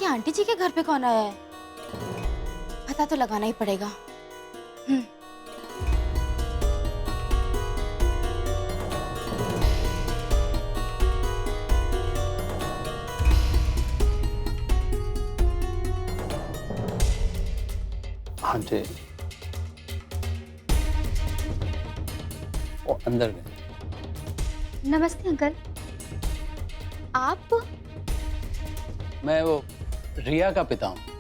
ये आंटी जी के घर पे कौन आया है? पता तो लगाना ही पड़ेगा। हाँ जी, वो अंदर गए। नमस्ते अंकल। आप? मैं वो रिया का पिता हूँ।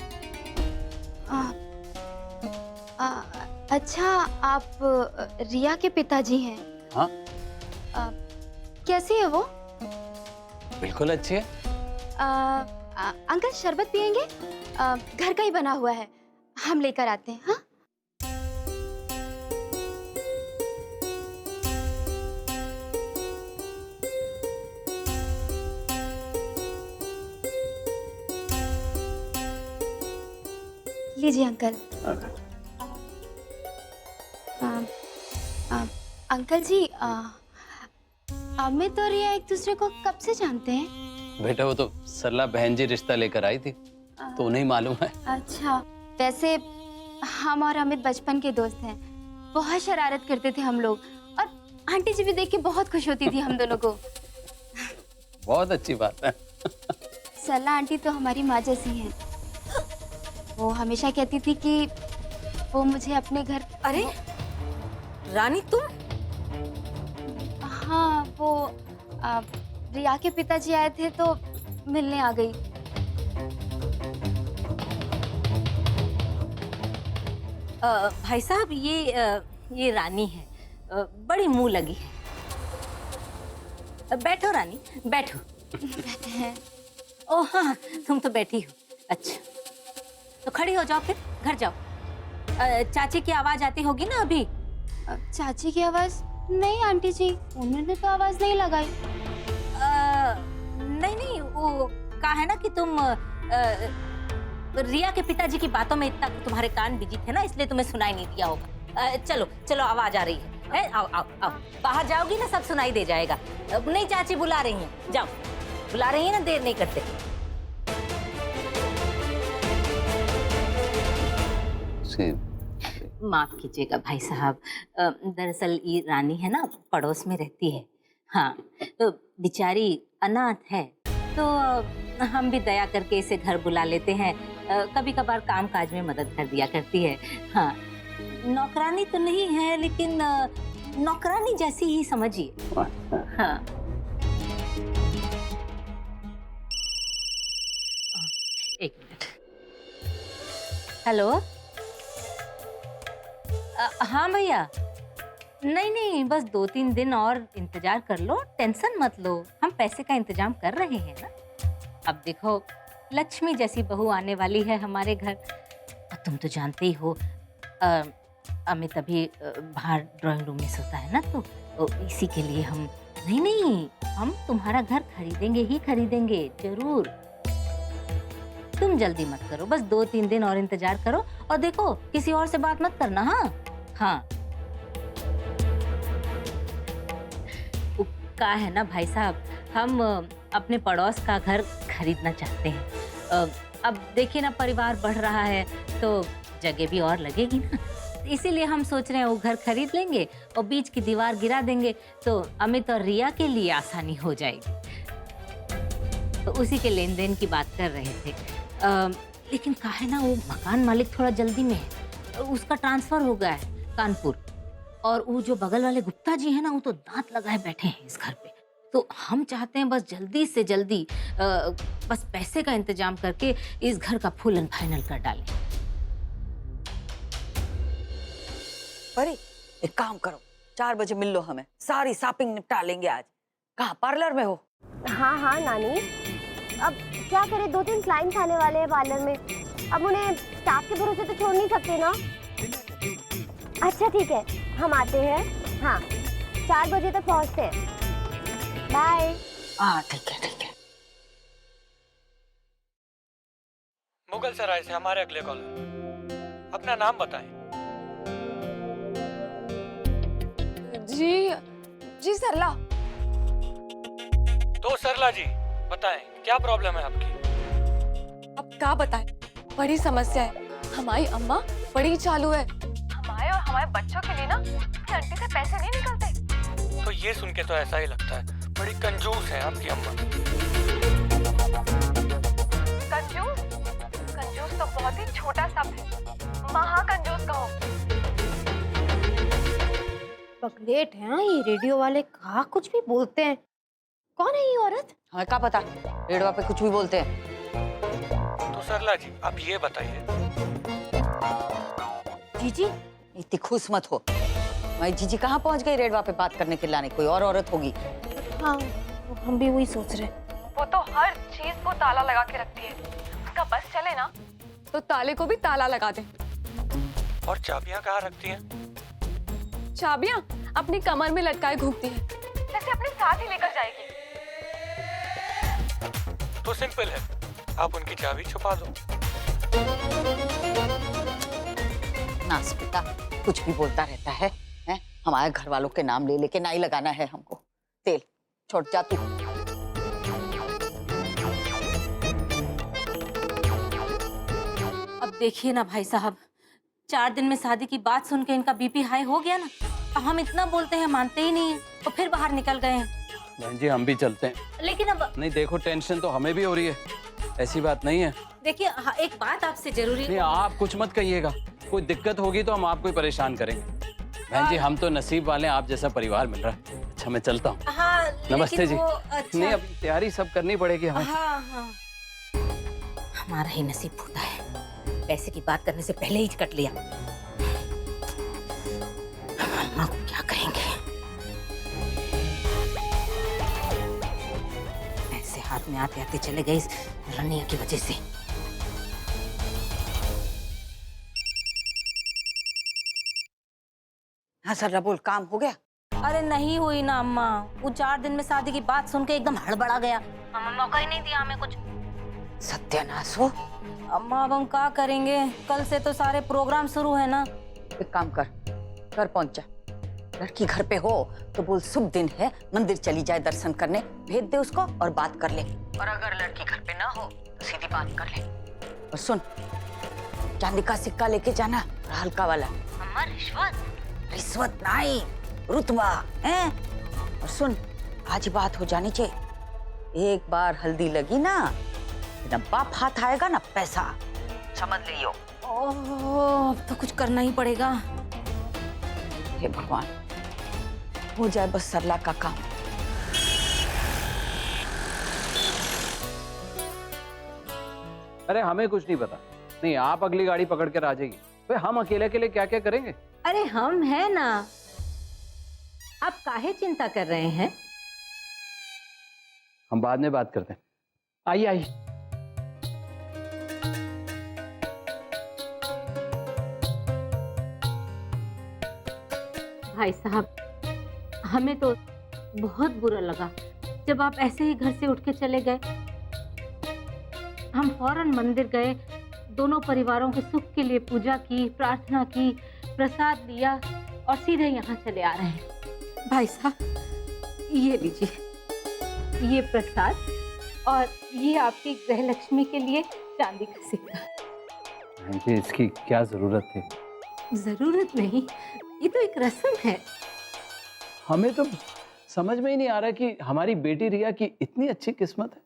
अच्छा, आप रिया के पिताजी हैं? हाँ, कैसी है वो? बिल्कुल अच्छी है। अंकल शरबत पियेंगे? घर का ही बना हुआ है, हम लेकर आते हैं। हाँ, लीजिए अंकल। अंकल जी, अमित और रिया एक दूसरे को कब से जानते हैं? बेटा वो तो सरला बहन जी रिश्ता लेकर आई थी, तो उन्हें मालूम है। अच्छा, वैसे हम और अमित बचपन के दोस्त हैं। बहुत शरारत करते थे हम लोग, और आंटी जी भी देख के बहुत खुश होती थी हम दोनों को। बहुत अच्छी बात है। सरला आंटी तो हमारी माँ जैसी हैं। वो हमेशा कहती थी कि वो मुझे अपने घर। अरे रानी, तुम? हाँ, वो रिया के पिताजी आए थे तो मिलने आ गई। भाई साहब, ये रानी है। बड़ी मुंह लगी है। बैठो रानी, बैठो। बैठे हैं। ओह हाँ, तुम तो बैठी हो। अच्छा, तो खड़ी हो जाओ, फिर घर जाओ। चाची की आवाज आती होगी ना अभी? चाची की आवाज? नहीं आंटी जी, उन्होंने तो आवाज नहीं लगाई। नहीं, वो कहा है ना कि तुम रिया के पिताजी की बातों में इतना तुम्हारे कान बिजी थे ना, इसलिए तुम्हें सुनाई नहीं दिया होगा। चलो चलो, आवाज आ रही है। आओ आओ आओ, बाहर जाओगी ना, सब सुनाई दे जाएगा। नहीं, चाची बुला रही हैं, जाओ। बुला रही है ना, देर नहीं करते। माफ कीजिएगा भाई साहब, दरअसल ये रानी है ना, पड़ोस में रहती है। हाँ, तो बेचारी अनाथ है, तो हम भी दया करके इसे घर बुला लेते हैं। कभी कभार काम काज में मदद कर दिया करती है। हाँ, नौकरानी तो नहीं है, लेकिन नौकरानी जैसी ही समझिए। हाँ, एक मिनट। हेलो। हाँ भैया, नहीं, बस 2-3 दिन और इंतजार कर लो, टेंशन मत लो। हम पैसे का इंतजाम कर रहे हैं ना। अब देखो, लक्ष्मी जैसी बहू आने वाली है हमारे घर, और तुम तो जानते ही हो, अमित अभी बाहर ड्राइंग रूम में सोता है ना, तो इसी के लिए हम नहीं, हम तुम्हारा घर खरीदेंगे ही खरीदेंगे, जरूर। तुम जल्दी मत करो, बस 2-3 दिन और इंतजार करो, और देखो किसी और से बात मत करना। हाँ, का है ना भाई साहब, हम अपने पड़ोस का घर खरीदना चाहते हैं। अब देखिए ना, परिवार बढ़ रहा है तो जगह भी और लगेगी ना, इसीलिए हम सोच रहे हैं वो घर खरीद लेंगे और बीच की दीवार गिरा देंगे, तो अमित और रिया के लिए आसानी हो जाएगी। तो उसी के लेन देन की बात कर रहे थे। लेकिन का है ना, वो मकान मालिक थोड़ा जल्दी में है, उसका ट्रांसफर हो गया है कानपुर, और वो जो बगल वाले गुप्ता जी हैं ना, वो तो दांत लगाए बैठे हैं इस घर पे। तो हम चाहते हैं बस जल्दी से जल्दी बस पैसे का इंतजाम करके इस घर का फुल एंड फाइनल कर डालें। अरे एक काम करो, 4 बजे मिल लो हमें, सारी शॉपिंग निपटा लेंगे आज। कहाँ, पार्लर में हो? हाँ नानी, अब क्या करें, 2-3 क्लाइंट्स आने वाले हैं पार्लर में। अब उन्हें स्टाफ के भरोसे तो छोड़ नहीं सकते ना। अच्छा ठीक है, हम आते हैं। हाँ, 4 बजे तक पहुँचते हैं। बाय। हाँ ठीक है। मुगल सराय से हमारे अगले कॉलर, अपना नाम बताएं। जी सरला। तो सरला जी बताएं, क्या प्रॉब्लम है आपकी? अब का बताए, बड़ी समस्या है। हमारी अम्मा बड़ी चालू है। हमारे और हमारे बच्चों के लिए ना ये आंटी से पैसे नहीं निकलते। तो ये सुन के तो ऐसा ही लगता है, बड़ी कंजूस है आपकी अम्मा। कंजूस? कंजूस तो बहुत ही छोटा शब्द है, महाकंजूस कहो। पगलेट हैं ये रेडियो वाले, कहा कुछ भी बोलते हैं। कौन है ये औरत? हमें क्या पता, रेडवा पे कुछ भी बोलते हैं। तो सरला जी आप ये बताइए, जीजी इतनी खुश मत हो। भाई जीजी कहाँ पहुँच गई रेडवा पे बात करने के लाने? कोई और औरत होगी। हाँ, हम भी वही सोच रहे। वो तो हर चीज को ताला लगा के रखती है। उसका बस चले ना तो ताले को भी ताला लगा दे। और चाबियां कहाँ रखती हैं? चाबियां अपनी कमर में लटकाए घूमती है, जैसे अपने साथ ही लेकर जाएगी। तो सिंपल है, आप उनकी चाबी छुपा दो। नास पिता कुछ भी बोलता रहता है, हैं? हमारे घर वालों के नाम ले लेके ना ही लगाना है हमको। तेल छोड़ जा तू। अब देखिए ना भाई साहब, 4 दिन में शादी की बात सुन के इनका बीपी हाई हो गया ना। अब हम इतना बोलते हैं मानते ही नहीं है, तो फिर बाहर निकल गए हैं। बहन जी हम भी चलते हैं। लेकिन अब नहीं देखो, टेंशन तो हमें भी हो रही है, ऐसी बात नहीं है। देखिए एक बात आपसे जरूरी। नहीं आप कुछ मत कहिएगा, कोई दिक्कत होगी तो हम आपको ही परेशान करेंगे। बहन जी हम तो नसीब वाले हैं, आप जैसा परिवार मिल रहा है। अच्छा मैं चलता हूँ। हाँ, नमस्ते जी। अच्छा। नहीं अब तैयारी सब करनी पड़ेगी हमें। हाँ हाँ, हमारा ही नसीब फूटा है, पैसे की बात करने से पहले ही कट लिया। अम्मा को क्या कहेंगे? ऐसे हाथ में आते आते चले गए इस रनिया की वजह से। हाँ सर बोल, काम हो गया? अरे नहीं हुई ना अम्मा, वो 4 दिन में शादी की बात सुन के एकदम हड़बड़ा गया। अम्मा मौका ही नहीं दिया हमें कुछ। सत्यानाश हो। अम्मा अब हम क्या करेंगे, कल से तो सारे प्रोग्राम शुरू है ना। एक काम कर, घर पहुंच जा। लड़की घर पे हो तो बोल शुभ दिन है, मंदिर चली जाए दर्शन करने, भेज दे उसको और बात कर ले। और अगर लड़की घर पे ना हो तो सीधी बात कर ले। और सुन, चांदी का सिक्का लेके जाना, और हल्का वाला। अम्मा रिश्वत? रिश्वत नहीं, रुतबा है। और सुन, आज बात हो जानी चाहिए। एक बार हल्दी लगी ना, ना बाप हाथ आएगा ना पैसा, समझ लियो। ओह, अब तो कुछ करना ही पड़ेगा। हे भगवान, हो जाए बस सरला का काम। अरे हमें कुछ नहीं पता। नहीं आप अगली गाड़ी पकड़ कर आ जाइए। भाई हम अकेले अकेले क्या क्या करेंगे? अरे हम हैं ना, आप काहे चिंता कर रहे हैं? हम बाद में बात करते हैं। आइए आइए। भाई साहब, हमें तो बहुत बुरा लगा जब आप ऐसे ही घर से उठ के चले गए। हम फौरन मंदिर गए, दोनों परिवारों के सुख के लिए पूजा की, प्रार्थना की, प्रसाद लिया और सीधे यहाँ चले आ रहे हैं। भाई साहब ये लीजिए, ये प्रसाद और ये आपकी गृहलक्ष्मी के लिए चांदी का सिक्का। बहन जी इसकी क्या जरूरत थी? जरूरत नहीं, ये तो एक रस्म है। हमें तो समझ में ही नहीं आ रहा कि हमारी बेटी रिया की इतनी अच्छी किस्मत है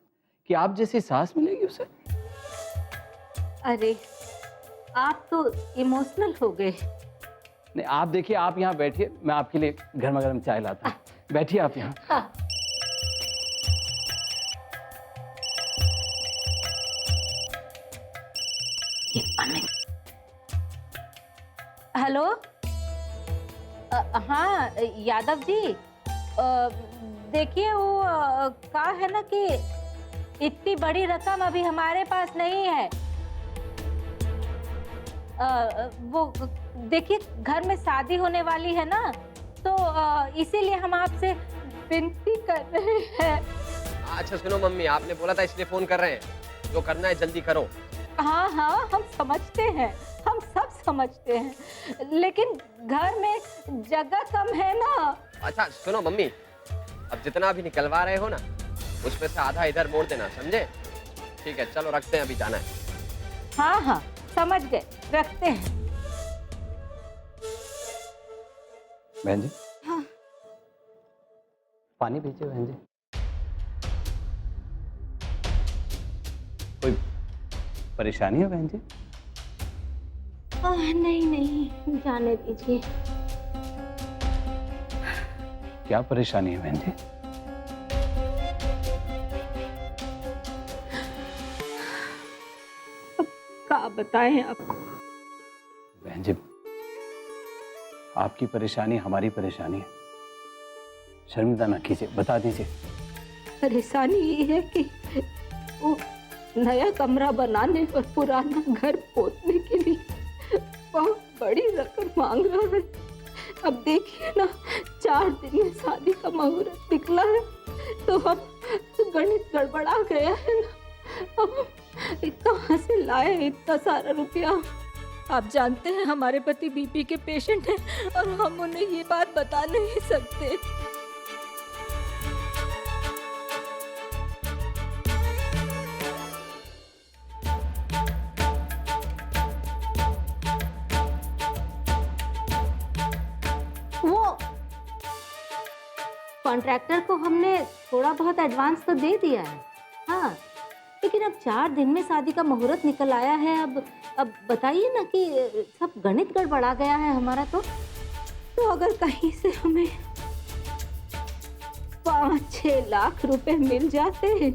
कि आप जैसी सास मिलेगी उसे। अरे आप तो इमोशनल हो गए। नहीं आप देखिए, आप यहाँ बैठिए, मैं आपके लिए गर्मा गर्म चाय लाता हूँ। बैठिए आप यहाँ। हाँ। हेलो, हाँ यादव जी, देखिए वो क्या है ना कि इतनी बड़ी रकम अभी हमारे पास नहीं है। वो देखिए घर में शादी होने वाली है ना, तो इसीलिए हम आपसे विनती कर रहे हैं। अच्छा सुनो मम्मी, आपने बोला था इसलिए फोन कर रहे हैं, जो करना है जल्दी करो। हाँ हाँ हम समझते हैं, हम सब समझते हैं, लेकिन घर में जगह कम है ना। अच्छा सुनो मम्मी, अब जितना भी निकलवा रहे हो ना, उसमें से आधा इधर मोड़ देना, समझे? ठीक है चलो रखते हैं, अभी जाना है। हाँ हाँ समझ गए, रखते हैं। बहन जी हाँ। पानी पीजिए बहन जी। कोई परेशानी है बहन जी? नहीं नहीं, जाने दीजिए। क्या परेशानी है बहन जी? क्या बताएं आपको? बहन जी, आपकी परेशानी हमारी परेशानी है, शर्मिंदा ना कीजिए, बता दीजिए। परेशानी ये है कि वो नया कमरा बनाने और पुराना घर पोतने के लिए बहुत बड़ी रकम मांग रहा है। अब देखिए ना, 4 दिन में शादी का मुहूर्त निकला है, तो अब गणित गड़बड़ा गया है ना। अब कहाँ से लाए इतना सारा रुपया? आप जानते हैं हमारे पति बीपी के पेशेंट हैं और हम उन्हें ये बात बता नहीं सकते। वो कॉन्ट्रैक्टर को हमने थोड़ा बहुत एडवांस तो दे दिया है, हाँ, लेकिन अब 4 दिन में शादी का मुहूर्त निकल आया है। अब बताइए ना कि सब गणित गड़बड़ा गया है हमारा। तो अगर कहीं से हमें 5-6 लाख रुपए मिल जाते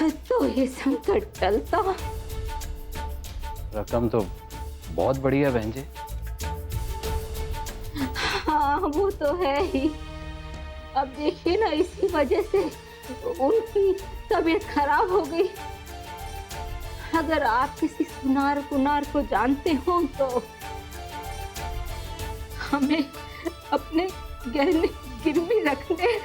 तो ये संकट टलता। रकम तो बहुत बड़ी है बहन जी। हाँ वो तो है ही। अब देखिए ना, इसी वजह से उनकी तबीयत खराब हो गई। अगर आप किसी सुनार पुनार को जानते हो तो हमें अपने गहने गिरवी रखने।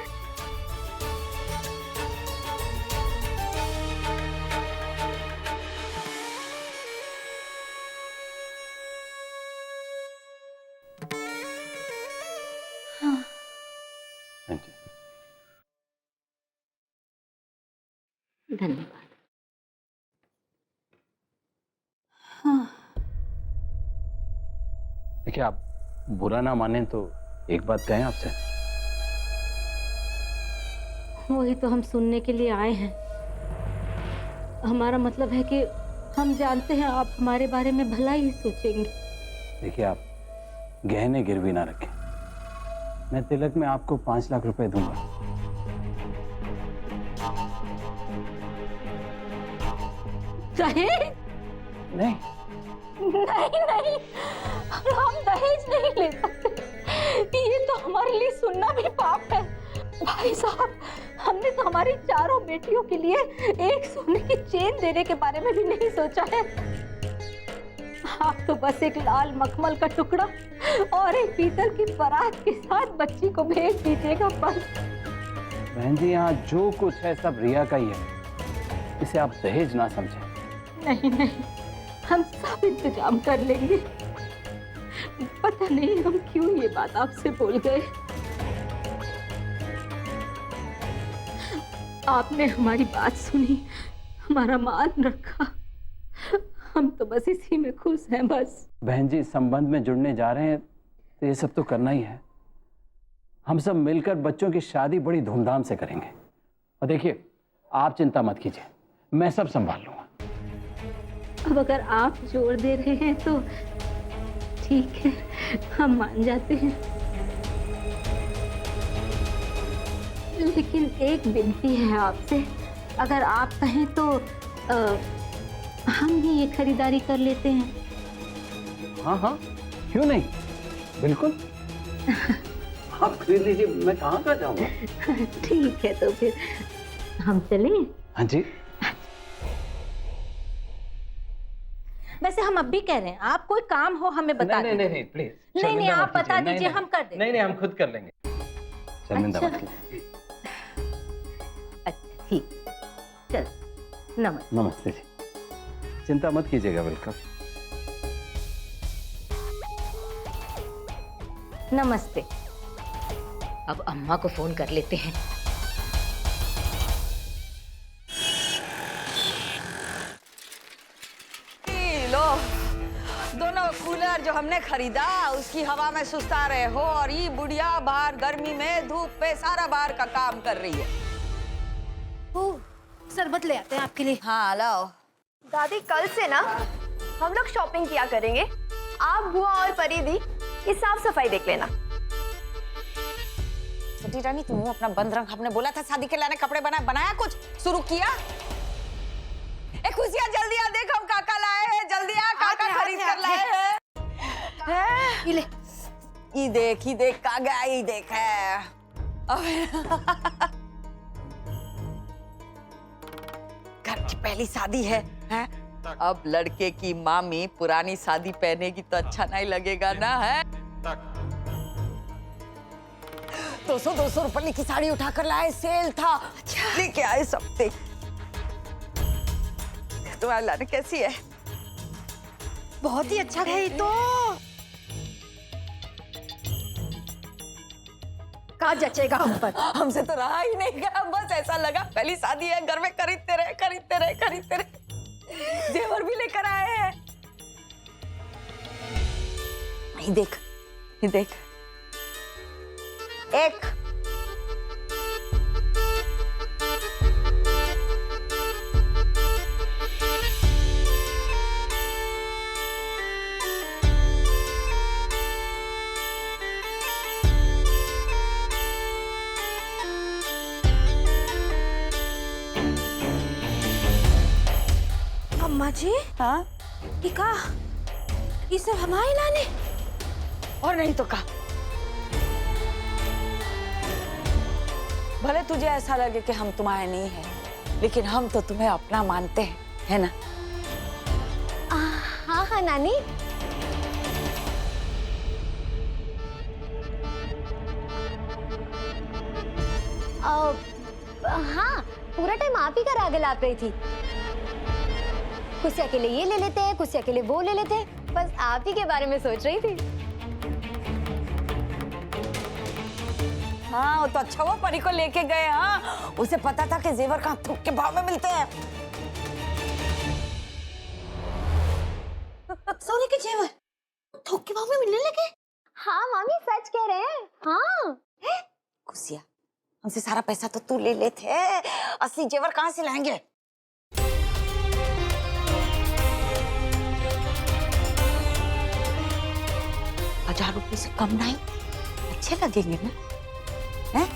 बहन जी, धन्यवाद। देखिए, आप बुरा ना माने तो एक बात कहें आपसे। वही तो हम सुनने के लिए आए हैं। हमारा मतलब है कि हम जानते हैं आप हमारे बारे में भला ही सोचेंगे। देखिए, आप गहने गिरवी ना रखें। मैं तिलक में आपको 5 लाख रुपए दूंगा। दहेज? नहीं, नहीं नहीं, हम दहेज नहीं ले सकते। ये तो हमारे लिए सुनना भी पाप है। भाई साहब, हमने तो हमारी 4 बेटियों के लिए एक सोने की चेन देने के बारे में भी नहीं सोचा है। आप तो बस एक लाल मखमल का टुकड़ा और एक पीतल की परात के साथ बच्ची को भेज दीजिएगा बस। बहन जी, यहाँ जो कुछ है सब रिया का ही है। इसे आप दहेज ना समझें। नहीं नहीं, हम सब इंतजाम कर लेंगे। पता नहीं हम क्यों ये बात आपसे बोल गए। आपने हमारी बात सुनी, हमारा मान रखा। हम तो बस इसी में खुश हैं बस। बहन जी, संबंध में जुड़ने जा रहे हैं तो ये सब तो करना ही है। हम सब मिलकर बच्चों की शादी बड़ी धूमधाम से करेंगे। और देखिए, आप चिंता मत कीजिए, मैं सब संभाल लूंगा। अब अगर आप जोर दे रहे हैं तो ठीक है, हम मान जाते हैं। लेकिन एक विनती है आपसे, अगर आप कहें तो हम ही ये खरीदारी कर लेते हैं। हाँ हाँ, क्यों नहीं, बिल्कुल। आप खरीद लीजिए, मैं कहाँ का जाऊंगा। ठीक है, तो फिर हम चलें? हाँ जी। वैसे हम अब भी कह रहे हैं, आप कोई काम हो हमें बता नहीं नहीं नहीं, प्लीज। नहीं नहीं, आप बता दीजिए, हम कर देंगे। नहीं नहीं, हम खुद कर लेंगे। शर्मिंदा मत अच्छा। कीजिए। अच्छा ठीक, चल, नमस्ते। नमस्ते जी, चिंता मत कीजिएगा, बिल्कुल। नमस्ते। अब अम्मा को फोन कर लेते हैं। जो हमने खरीदा उसकी हवा में सुस्ता रहे हो और ये बुढ़िया बाहर गर्मी में धूप पे सारा बाहर का काम कर रही है। शरबत ले आते हैं आपके लिए। हाँ लाओ। दादी कल से ना हम लोग शॉपिंग किया करेंगे। आप बुआ और परी दी ये साफ सफाई देख लेना। छोटी रानी तुम अपना बंद रख। हमने बोला था शादी के लाने कपड़े बनाया कुछ शुरू किया? ए खुशियाँ जल्दी आ, देख हम काका लाए हैं, जल्दी आ, काका खरीद कर लाए हैं। ये ले। ये देख कागा, ये देख है। घर की पहली शादी है, हैं? अब लड़के की मामी पुरानी शादी पहनेगी तो अच्छा नहीं लगेगा ना, है? 200 रुपए की साड़ी उठाकर लाए, सेल था। लेके आए सब। देख तुम्हारी लाने कैसी है? बहुत ही अच्छा है ये तो। कहाँ जचेगा हम पर? हमसे तो रहा ही नहीं गया। बस ऐसा लगा पहली शादी है, घर में खरीदते रहे। जेवर भी लेकर आए हैं। ये देख एक अम्मा जी। हाँ ये का? ये सब हमारे लाने? और नहीं तो का। भले तुझे ऐसा लगे कि हम तुम्हारे नहीं हैं, लेकिन हम तो तुम्हें अपना मानते हैं, है ना? हाँ नानी। हाँ पूरा टाइम आप ही का राग लाप रही थी। कुछ अकेले ये ले लेते हैं, कुछ अकेले वो ले लेते हैं। बस आप ही के बारे में सोच रही थी। हाँ वो तो अच्छा हुआ परी को लेके गए। हाँ उसे पता था कि जेवर कहाँ थोक के भाव में मिलते हैं। सोने के जेवर थोक के भाव में मिलने लगे? हाँ मामी सच कह रहे हैं। हाँ खुशिया हमसे सारा पैसा तो तू ले लेते, असली जेवर कहाँ से लाएंगे? ₹1000 से कम नहीं, अच्छे लगेंगे ना? हैं?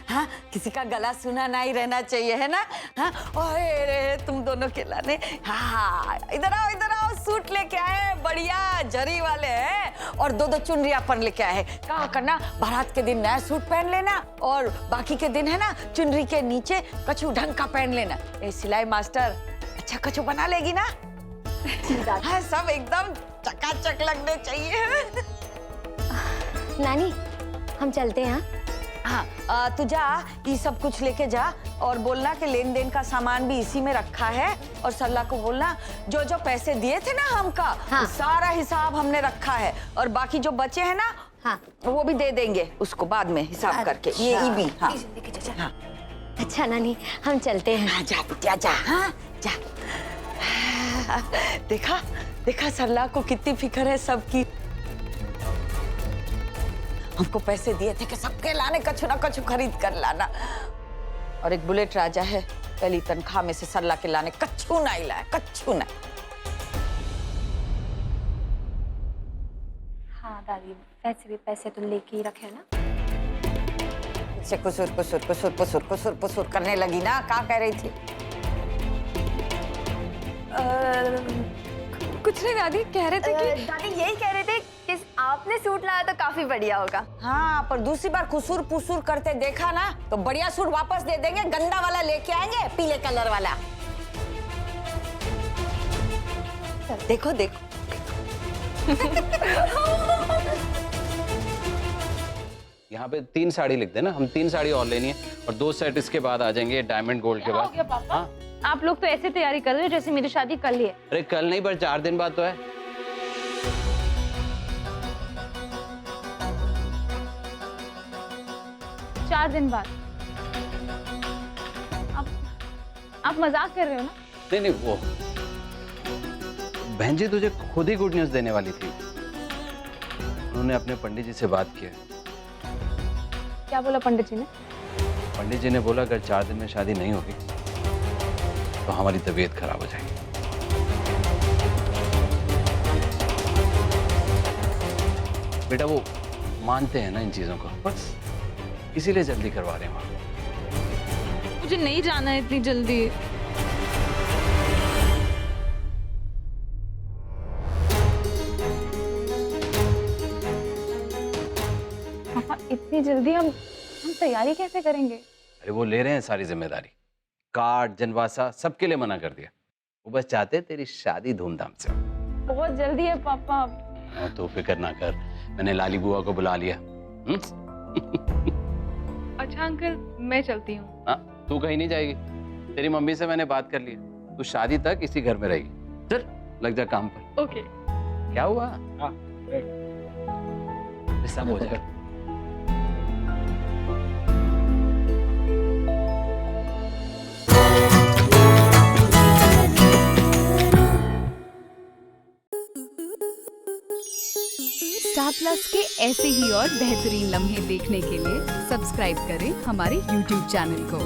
हाँ किसी का गला सुना नहीं रहना चाहिए, है ना? हाँ ओए रे तुम दोनों के लाने। हाँ इधर आओ सूट लेके आए बढ़िया जरी वाले हैं और 2 चुनरिया पर लेके आए। क्या करना, बारात के दिन नया सूट पहन लेना और बाकी के दिन है ना चुनरी के नीचे कछु ढंग का पहन लेना। ए सिलाई मास्टर अच्छा कछु बना लेगी ना? हाँ सब एकदम चकाचक लगने चाहिए। नानी हम चलते हैं। हाँ तू जा ये सब कुछ लेके जा और बोलना कि लेन देन का सामान भी इसी में रखा है और सरला को बोलना जो जो पैसे दिए थे ना हमका, हाँ। सारा हिसाब हमने रखा है और बाकी जो बचे हैं ना, हाँ वो भी दे देंगे उसको बाद में हिसाब करके। ये भी हाँ। हाँ अच्छा नानी हम चलते हैं। हाँ जा बिटिया जा। हाँ जा। देखा सरला को कितनी फिक्र है सबकी। हमको पैसे दिए थे कि सबके लाने कछु ना कछु खरीद कर लाना। और एक बुलेट राजा है, पहली तनख्वाह में से सरला के लाने कछु नहीं लाया, कछु ना। हाँ दादी वैसे भी पैसे तो लेके ही रखे ना। से कुसुर करने लगी ना। क्या कह रही थी? कुछ नहीं दादी, कह रहे थे कि दादी यही कह रहे थे कि आपने सूट लाया तो काफी बढ़िया होगा। हाँ पर दूसरी बार खुसुर पुसुर करते देखा ना तो बढ़िया सूट वापस दे देंगे, गंदा वाला लेके आएंगे, पीले कलर वाला। देखो यहाँ पे 3 साड़ी लिख देना, हम 3 साड़ी और लेनी है और 2 सेट इसके बाद आ जाएंगे डायमंड गोल्ड के बाद। हो गया पापा? हाँ आप लोग तो ऐसे तैयारी कर रहे हो जैसे मेरी शादी कल ही है। अरे कल नहीं पर 4 दिन बाद तो है। चार दिन बाद? आप मजाक कर रहे हो ना? नहीं वो बहन जी तुझे खुद ही गुड न्यूज़ देने वाली थी। उन्होंने अपने पंडित जी से बात की है। क्या बोला पंडित जी ने? पंडित जी ने बोला अगर 4 दिन में शादी नहीं होगी तो हमारी तबीयत खराब हो जाएगी। बेटा वो मानते हैं ना इन चीजों को, बस इसीलिए जल्दी करवा रहे हैं वहां। मुझे नहीं जाना है इतनी जल्दी। पापा इतनी जल्दी हम तैयारी कैसे करेंगे? अरे वो ले रहे हैं सारी जिम्मेदारी, कार्ड जनवासा सबके लिए मना कर दिया। वो बस चाहते हैं तेरी शादी धूमधाम से हो। बहुत जल्दी है पापा। तो फिक्र ना कर, मैंने लाली बुआ को बुला लिया। अच्छा अंकल मैं चलती हूँ। हाँ तू कहीं नहीं जाएगी, तेरी मम्मी से मैंने बात कर ली, तू शादी तक इसी घर में रहेगी। चल लग जा काम पर। ओके। क्या हुआ? हाँ, सब हो जाएगा। स्टार प्लस के ऐसे ही और बेहतरीन लम्हे देखने के लिए सब्सक्राइब करें हमारे YouTube चैनल को।